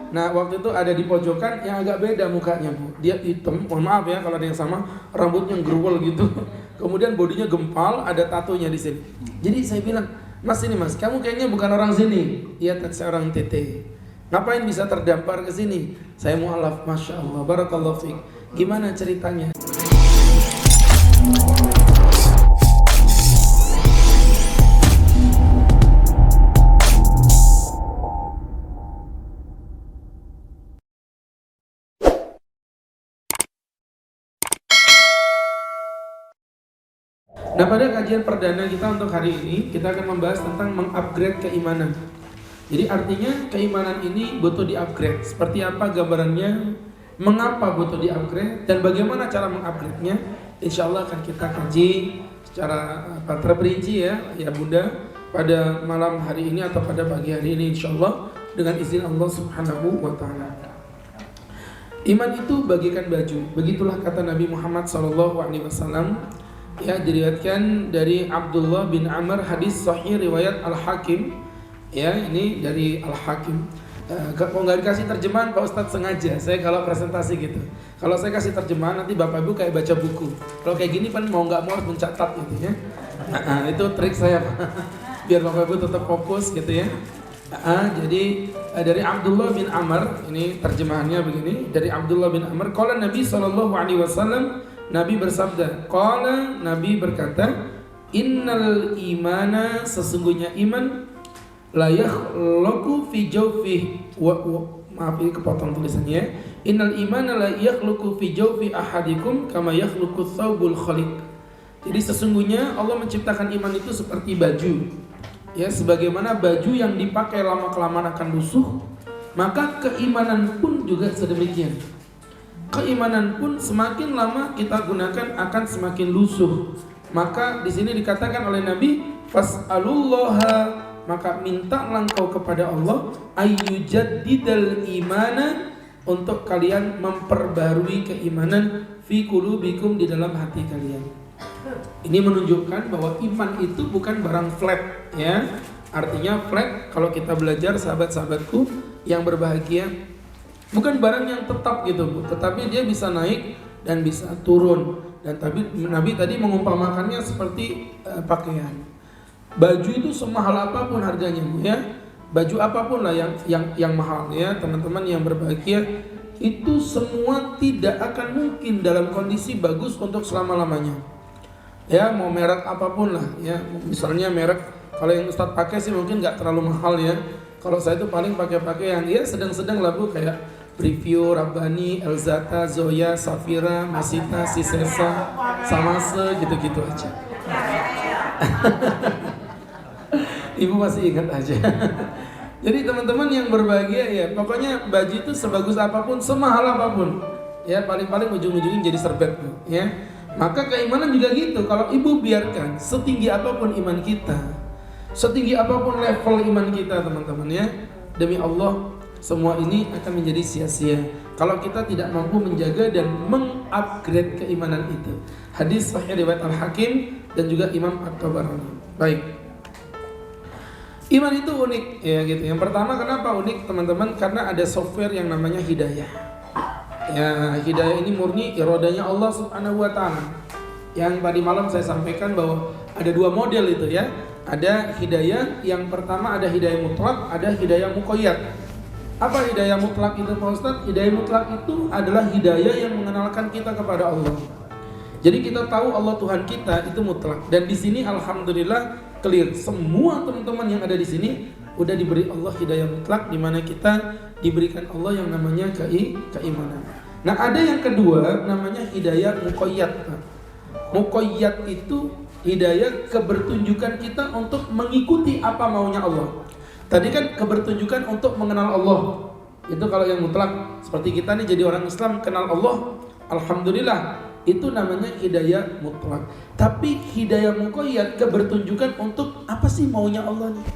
Nah waktu itu ada di pojokan yang agak beda mukanya Bu. Dia hitam, mohon maaf ya kalau ada yang sama, rambutnya gerwel gitu. Kemudian bodinya gempal, ada tatonya di sini. Jadi saya bilang, Mas ini Mas, kamu kayaknya bukan orang sini. Iya, saya orang TT. Ngapain bisa terdampar ke sini? Saya mualaf, Masya Allah, Barakallahu fiik. Gimana ceritanya? Nah pada kajian perdana kita untuk hari ini, kita akan membahas tentang mengupgrade keimanan. Jadi artinya keimanan ini butuh di-upgrade. Seperti apa gambarannya, mengapa butuh di-upgrade, dan bagaimana cara mengupgrade-nya. Insya Allah akan kita kaji secara terperinci ya Bunda, pada malam hari ini atau pada pagi hari ini insya Allah, dengan izin Allah Subhanahu wa Ta'ala. Iman itu bagaikan baju, begitulah kata Nabi Muhammad SAW. Ya, diriwayatkan dari Abdullah bin Amr, hadis sahih riwayat Al-Hakim. Ya, ini dari Al-Hakim. Kalau nggak dikasih terjemahan Pak Ustadz sengaja, saya kalau presentasi gitu. Kalau saya kasih terjemahan nanti Bapak Ibu kayak baca buku. Kalau kayak gini kan mau nggak mau harus mencatat gitu ya. Itu trik saya Pak. Biar Bapak Ibu tetap fokus gitu ya. Jadi dari Abdullah bin Amr, ini terjemahannya begini. Dari Abdullah bin Amr, qala Nabi SAW, Nabi bersabda, qala, Nabi berkata, innal imana, sesungguhnya iman, la yakhluqu fi jawfi maaf ini kepotong tulisannya. Innal imana la yakhluqu fi jawfi ahadikum kama yakhluqu thawbul khaliq. Jadi sesungguhnya Allah menciptakan iman itu seperti baju. Ya, sebagaimana baju yang dipakai lama-kelamaan akan lusuh, maka keimanan pun juga sedemikian. Keimanan pun semakin lama kita gunakan akan semakin lusuh. Maka di sini dikatakan oleh Nabi, fas'alullaha, maka mintalah engkau kepada Allah, ayyujaddidal imana, untuk kalian memperbarui keimanan fi qulubikum, di dalam hati kalian. Ini menunjukkan bahwa iman itu bukan barang flat ya. Artinya flat, kalau kita belajar sahabat-sahabatku yang berbahagia, bukan barang yang tetap gitu Bu, tetapi dia bisa naik dan bisa turun. Dan Nabi tadi mengumpamakannya seperti pakaian. Baju itu semahal apapun harganya Bu ya. Baju apapun lah yang mahal ya, teman-teman yang berbahagia, itu semua tidak akan mungkin dalam kondisi bagus untuk selama-lamanya. Ya, mau merek apapun lah ya. Misalnya merek, kalau yang Ustadz pakai sih mungkin nggak terlalu mahal ya. Kalau saya itu paling pakai yang ya sedang-sedang lah Bu, kayak Preview, Rabbani, Elzata, Zoya, Safira, Masita, Sisesa, Samase, gitu-gitu aja. Ibu masih ingat aja. Jadi teman-teman yang berbahagia ya, pokoknya baju itu sebagus apapun, semahal apapun, ya paling-paling ujung-ujungnya jadi serbet Bu ya. Maka keimanan juga gitu. Kalau ibu biarkan setinggi apapun iman kita, setinggi apapun level iman kita teman-teman ya, demi Allah semua ini akan menjadi sia-sia kalau kita tidak mampu menjaga dan mengupgrade keimanan itu. Hadis sahih riwayat Al-Hakim dan juga Imam At-Tabarani. Baik. Iman itu unik ya gitu. Yang pertama kenapa unik teman-teman? Karena ada software yang namanya hidayah. Ya, hidayah ini murni iradanya Allah Subhanahu wa Ta'ala. Yang tadi malam saya sampaikan bahwa ada dua model itu ya. Ada hidayah, yang pertama ada hidayah mutlak, ada hidayah muqayyad. Apa hidayah mutlak itu Pak Ustadz? Hidayah mutlak itu adalah hidayah yang mengenalkan kita kepada Allah. Jadi kita tahu Allah Tuhan kita itu mutlak. Dan di sini alhamdulillah clear, semua teman-teman yang ada di sini udah diberi Allah hidayah mutlak, di mana kita diberikan Allah yang namanya keimanan. Nah, ada yang kedua namanya hidayah muqayyad. Muqayyad itu hidayah kebertunjukan kita untuk mengikuti apa maunya Allah. Tadi kan kebertunjukan untuk mengenal Allah. Itu kalau yang mutlak, seperti kita nih jadi orang Islam kenal Allah, alhamdulillah, itu namanya hidayah mutlak. Tapi hidayah muqayyad kebertunjukan untuk apa sih maunya Allah nih?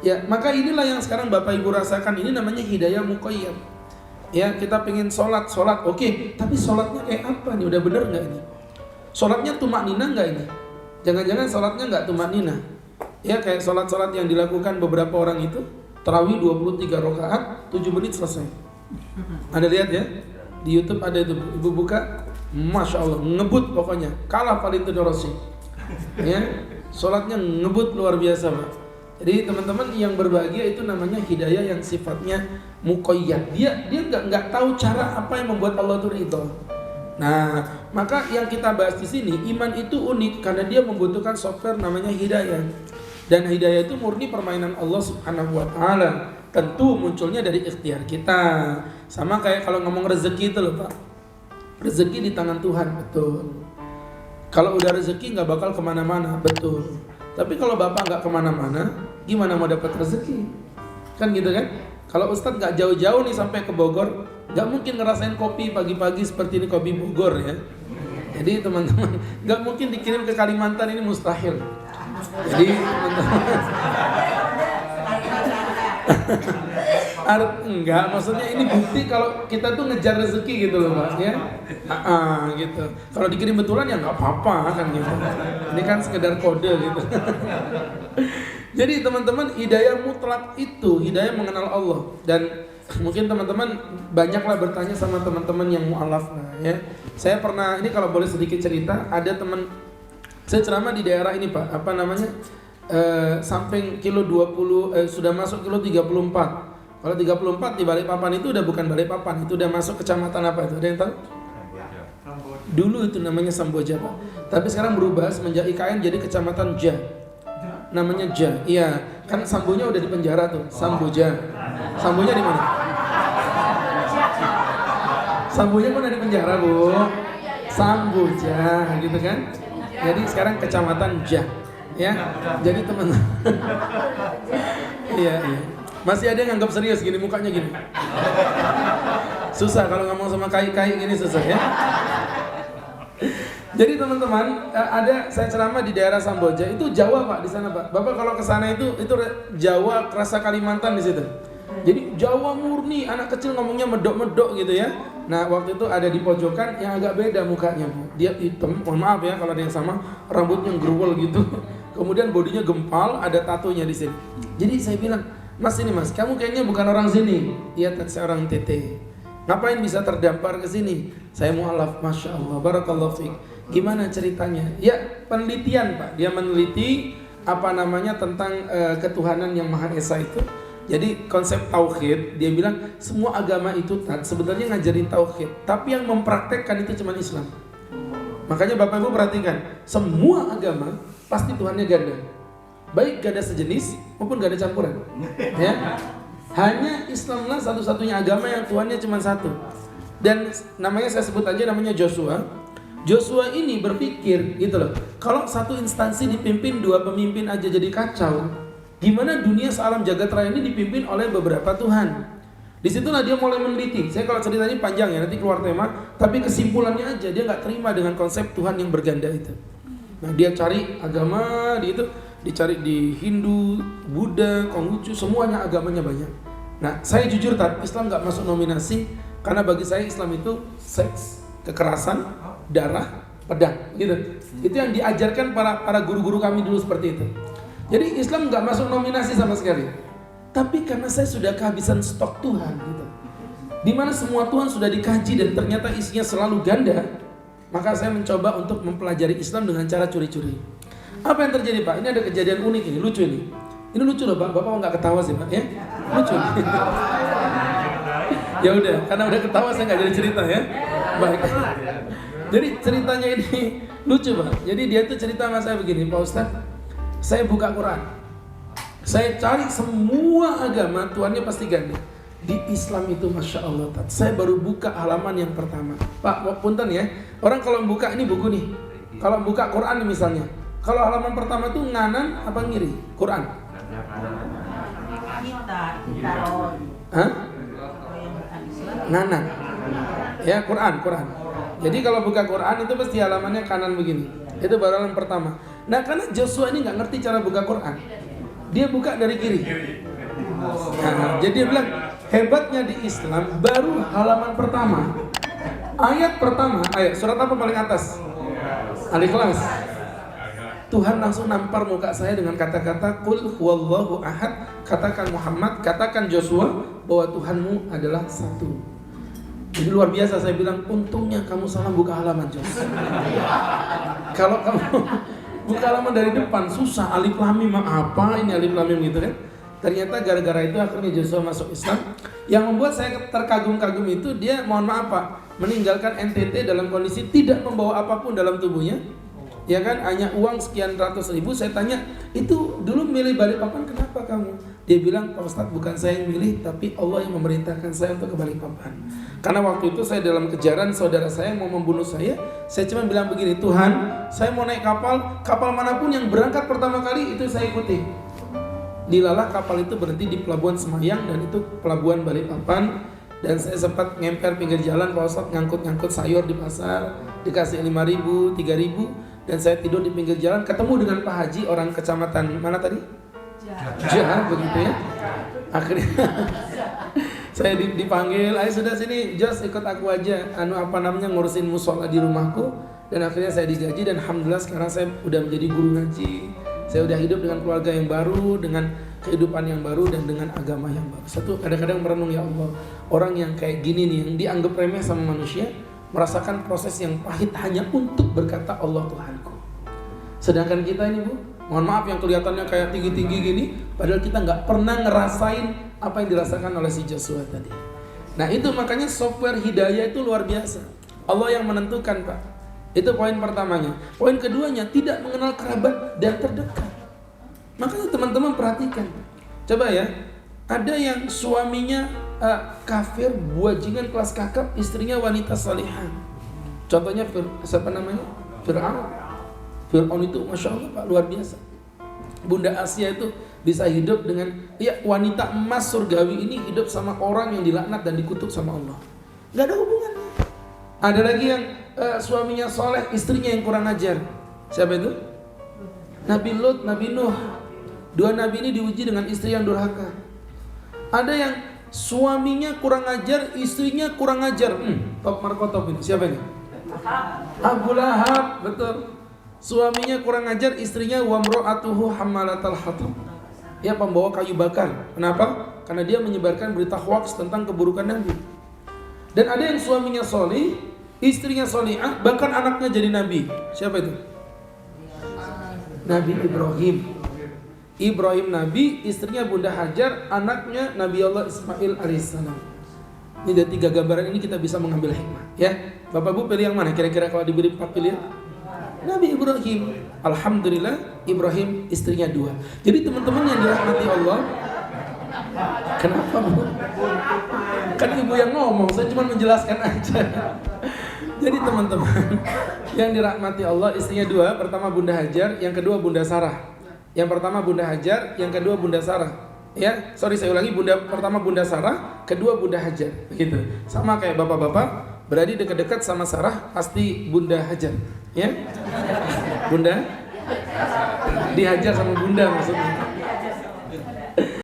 Ya, maka inilah yang sekarang Bapak Ibu rasakan, ini namanya hidayah muqayyad. Ya, kita pengen sholat, oke, tapi sholatnya kayak apa nih? Udah bener nggak ini? Sholatnya tumakninah nggak ini? Jangan-jangan sholatnya nggak tumakninah? Ya, kayak sholat yang dilakukan beberapa orang itu, Tarawih 23 rakaat, 7 menit selesai. Anda lihat ya, di YouTube ada itu, ibu buka, Masya Allah, ngebut pokoknya, kalah Valentino Rossi. Ya, sholatnya ngebut luar biasa Pak. Jadi teman-teman yang berbahagia itu namanya hidayah yang sifatnya muqayyad. Dia nggak tahu cara apa yang membuat Allah itu ridho. Nah, maka yang kita bahas di sini, iman itu unik karena dia membutuhkan software namanya hidayah. Dan hidayah itu murni permainan Allah Subhanahu wa taala. Tentu munculnya dari ikhtiar kita. Sama kayak kalau ngomong rezeki itu loh Pak. Rezeki di tangan Tuhan, betul. Kalau udah rezeki nggak bakal kemana-mana, betul. Tapi kalau bapak nggak kemana-mana, gimana mau dapat rezeki? Kan gitu kan? Kalau Ustadz nggak jauh-jauh nih sampai ke Bogor, nggak mungkin ngerasain kopi pagi-pagi seperti ini, kopi Bogor ya. Jadi teman-teman, nggak mungkin dikirim ke Kalimantan, ini mustahil. Jadi teman-teman, enggak, maksudnya ini bukti kalau kita tuh ngejar rezeki gitu loh Pak ya. Gitu. Kalau dikirim betulan ya nggak apa-apa kan gitu. Ini kan sekedar kode gitu. Jadi teman-teman, hidayah mutlak itu hidayah mengenal Allah. Dan mungkin teman-teman banyaklah bertanya sama teman-teman yang mu'alaf ya. Saya pernah, ini kalau boleh sedikit cerita, ada teman saya ceramah di daerah ini Pak, apa namanya? Samping kilo 20 sudah masuk kilo 34. Kalau 34 di Balikpapan itu udah bukan Balikpapan, itu udah masuk kecamatan apa itu? Ada yang tahu? Dulu itu namanya Samboja Pak. Tapi sekarang berubah semenjak IKN jadi kecamatan Ja. Namanya Ja. Iya, kan Sambonya udah di penjara tuh, Samboja. Sambonya di mana? Sambonya mana di penjara, Bu? Samboja gitu kan. Jadi sekarang kecamatan Ja. Ya. Jadi teman-teman. Iya. Masih ada yang nganggap serius gini, mukanya gini. Susah kalau ngomong sama kai-kai gini, susah ya. Jadi teman-teman, saya ceramah di daerah Samboja, itu Jawa Pak di sana Pak. Bapak kalau ke sana itu Jawa kerasa Kalimantan di situ. Jadi Jawa murni, anak kecil ngomongnya medok-medok gitu ya. Nah, waktu itu ada di pojokan yang agak beda mukanya, Bu. Dia hitam, mohon maaf ya kalau ada yang sama, rambutnya gerwel gitu. Kemudian bodinya gempal, ada tatonya di sini. Jadi saya bilang, Mas ini Mas, kamu kayaknya bukan orang sini. Iya, saya orang TT. Ngapain bisa terdampar ke sini? Saya mu'alaf, Masya Allah, barakallahu fiik. Gimana ceritanya? Ya, penelitian Pak. Dia meneliti apa namanya tentang ketuhanan yang Maha Esa itu. Jadi konsep tauhid, dia bilang semua agama itu sebenarnya ngajarin tauhid, tapi yang mempraktekkan itu cuma Islam. Makanya Bapak Ibu perhatikan, semua agama pasti Tuhannya ganda. Baik ganda sejenis maupun ganda campuran. Ya. Hanya Islamlah satu-satunya agama yang Tuhannya cuma satu. Dan namanya saya sebut aja namanya Joshua. Joshua ini berpikir gitu loh. Kalau satu instansi dipimpin dua pemimpin aja jadi kacau, gimana dunia sealam jagat raya ini dipimpin oleh beberapa Tuhan? Disitulah dia mulai meneliti. Saya kalau ceritanya panjang ya, nanti keluar tema. Tapi kesimpulannya aja, dia nggak terima dengan konsep Tuhan yang berganda itu. Nah, dia cari agama di itu, dicari di Hindu, Buddha, Konghucu, semuanya agamanya banyak. Nah, saya jujur Islam nggak masuk nominasi karena bagi saya Islam itu seks, kekerasan, darah, pedang, gitu. Itu yang diajarkan para guru-guru kami dulu seperti itu. Jadi Islam nggak masuk nominasi sama sekali. Tapi karena saya sudah kehabisan stok Tuhan, gitu, dimana semua Tuhan sudah dikaji dan ternyata isinya selalu ganda, maka saya mencoba untuk mempelajari Islam dengan cara curi-curi. Apa yang terjadi Pak? Ini ada kejadian unik ini, lucu ini. Ini lucu loh Pak, Bapak nggak ketawa sih Pak ya? Lucu. Ya udah, karena udah ketawa saya nggak jadi cerita ya. Baik. Jadi ceritanya ini lucu Pak. Jadi dia tuh cerita sama saya begini, Pak Ustadz, saya buka Quran, saya cari semua agama Tuhannya pasti ganda. Di Islam itu Masya Allah, saya baru buka halaman yang pertama. Pak, punten ya, orang kalau buka ini buku nih, kalau buka Quran nih misalnya, kalau halaman pertama tuh nganan apa ngiri? Quran? Hah? Nganan. Ya, Quran. Jadi kalau buka Quran itu pasti halamannya kanan begini. Itu baru halaman pertama. Nah, karena Joshua ini nggak ngerti cara buka Quran, dia buka dari kiri. Nah, jadi dia bilang hebatnya di Islam baru halaman pertama, ayat pertama, ayat surat apa paling atas? Al-Ikhlas. Tuhan langsung nampar muka saya dengan kata-kata Qul huwallahu ahad. Katakan Muhammad, katakan Joshua bahwa Tuhanmu adalah satu. Jadi luar biasa, saya bilang untungnya kamu salah buka halaman Joshua. Kalau kamu buka halaman dari depan susah, alif lam mim apa ini alif lam mim gitu kan. Ternyata gara-gara itu akhirnya Joshua masuk Islam. Yang membuat saya terkagum-kagum itu dia mohon maaf Pak, meninggalkan NTT dalam kondisi tidak membawa apapun dalam tubuhnya. Ya kan, hanya uang sekian ratus ribu. Saya tanya, itu dulu milih Balikpapan kenapa kamu? Dia bilang, Pak Ustadz bukan saya yang milih, tapi Allah yang memerintahkan saya untuk ke Balikpapan. Karena waktu itu saya dalam kejaran saudara saya yang mau membunuh saya cuma bilang begini, Tuhan saya mau naik kapal manapun yang berangkat pertama kali itu saya ikuti. Dilalah kapal itu berhenti di pelabuhan Semayang dan itu pelabuhan Balikpapan. Dan saya sempat ngemper pinggir jalan, Pak Ustadz ngangkut sayur di pasar, dikasih 5.000, 3.000. Dan saya tidur di pinggir jalan, ketemu dengan Pak Haji, orang kecamatan mana tadi? Jah, begitu ya. Akhirnya saya dipanggil, ayo sudah sini, Jos ikut aku aja, ngurusin musola di rumahku. Dan akhirnya saya digaji dan alhamdulillah sekarang saya udah menjadi guru ngaji. Saya udah hidup dengan keluarga yang baru, dengan kehidupan yang baru dan dengan agama yang baru. Satu kadang-kadang merenung, ya Allah, orang yang kayak gini nih, yang dianggap remeh sama manusia, merasakan proses yang pahit hanya untuk berkata Allah Tuhanku. Sedangkan kita ini Bu, mohon maaf yang kelihatannya kayak tinggi-tinggi gini, padahal kita nggak pernah ngerasain apa yang dirasakan oleh si Joshua tadi. Nah itu makanya software hidayah itu luar biasa. Allah yang menentukan Pak. Itu poin pertamanya. Poin keduanya, tidak mengenal kerabat dan terdekat. Makanya teman-teman perhatikan. Coba ya, ada yang suaminya kafir, buajingan kelas kakap, istrinya wanita salihah. Contohnya siapa namanya? Fir'aun itu Masya Allah Pak, luar biasa. Bunda Asia itu bisa hidup dengan wanita emas surgawi ini hidup sama orang yang dilaknat dan dikutuk sama Allah. Gak ada hubungannya. Ada lagi yang suaminya soleh, istrinya yang kurang ajar. Siapa itu? Nabi Lut, Nabi Nuh. Dua nabi ini diuji dengan istri yang durhaka. Ada yang suaminya kurang ajar, istrinya kurang ajar. Top markotop ini. Siapa ini? Abu Lahab, betul. Suaminya kurang ajar, istrinya wamro'atuhu hammalatal hatab. Ya, pembawa kayu bakar. Kenapa? Karena dia menyebarkan berita hoax tentang keburukan Nabi. Dan ada yang suaminya solih, istrinya solihah, bahkan anaknya jadi nabi. Siapa itu? Nabi Ibrahim. Ibrahim Nabi, istrinya Bunda Hajar, anaknya Nabi Allah Ismail alaihissalam. Ini dari 3 gambaran ini kita bisa mengambil hikmah. Ya, Bapak Ibu pilih yang mana? Kira-kira kalau diberi 4 pilihan? Nabi Ibrahim. Alhamdulillah, Ibrahim istrinya 2. Jadi teman-teman yang dirahmati Allah, kenapa Bu? Kan ibu yang ngomong, saya cuma menjelaskan aja. Jadi teman-teman yang dirahmati Allah, istrinya 2. Pertama Bunda Hajar, yang kedua Bunda Sarah. Yang pertama Bunda Hajar, yang kedua Bunda Sarah. Ya, saya ulangi, pertama Bunda Sarah, kedua Bunda Hajar. Begitu. Sama kayak bapak-bapak, berarti dekat-dekat sama Sarah pasti Bunda Hajar. Ya, Bunda dihajar sama Bunda maksudnya.